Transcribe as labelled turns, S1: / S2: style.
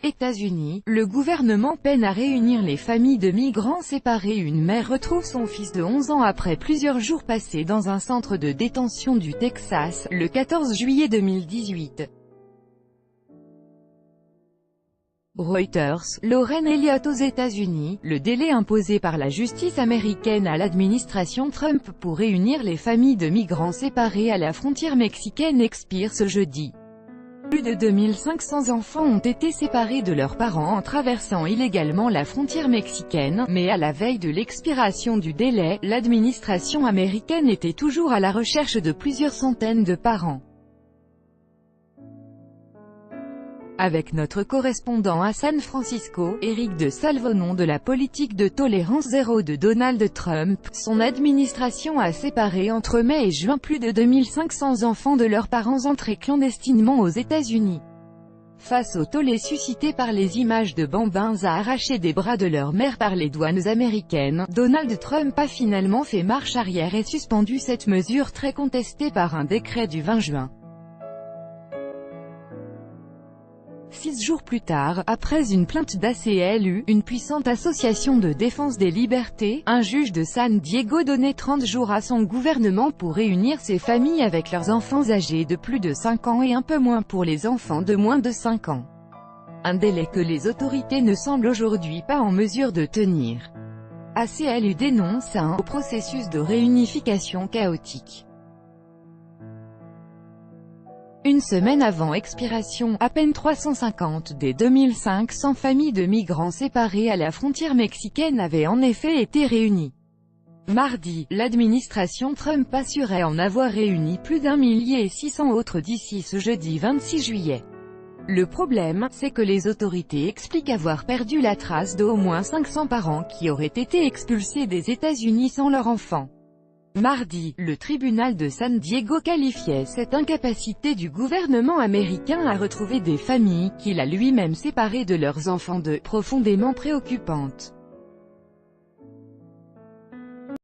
S1: États-Unis, le gouvernement peine à réunir les familles de migrants séparés. Une mère retrouve son fils de 11 ans après plusieurs jours passés dans un centre de détention du Texas, le 14 juillet 2018. Reuters, Lauren Elliott aux États-Unis, le délai imposé par la justice américaine à l'administration Trump pour réunir les familles de migrants séparés à la frontière mexicaine expire ce jeudi. Plus de 2500 enfants ont été séparés de leurs parents en traversant illégalement la frontière mexicaine, mais à la veille de l'expiration du délai, l'administration américaine était toujours à la recherche de plusieurs centaines de parents. Avec notre correspondant à San Francisco, Éric de Salve. Au nom de la politique de tolérance zéro de Donald Trump, son administration a séparé entre mai et juin plus de 2500 enfants de leurs parents entrés clandestinement aux États-Unis. Face au tollé suscité par les images de bambins à arracher des bras de leur mère par les douanes américaines, Donald Trump a finalement fait marche arrière et suspendu cette mesure très contestée par un décret du 20 juin. 6 jours plus tard, après une plainte d'ACLU, une puissante association de défense des libertés, un juge de San Diego donnait 30 jours à son gouvernement pour réunir ses familles avec leurs enfants âgés de plus de 5 ans et un peu moins pour les enfants de moins de 5 ans. Un délai que les autorités ne semblent aujourd'hui pas en mesure de tenir. ACLU dénonce un processus de réunification chaotique. Une semaine avant expiration, à peine 350 des 2500 familles de migrants séparées à la frontière mexicaine avaient en effet été réunies. Mardi, l'administration Trump assurait en avoir réuni plus d'1,6 million autres d'ici ce jeudi 26 juillet. Le problème, c'est que les autorités expliquent avoir perdu la trace d'au moins 500 parents qui auraient été expulsés des États-Unis sans leurs enfants. Mardi, le tribunal de San Diego qualifiait cette incapacité du gouvernement américain à retrouver des familles qu'il a lui-même séparées de leurs enfants de « profondément préoccupante ».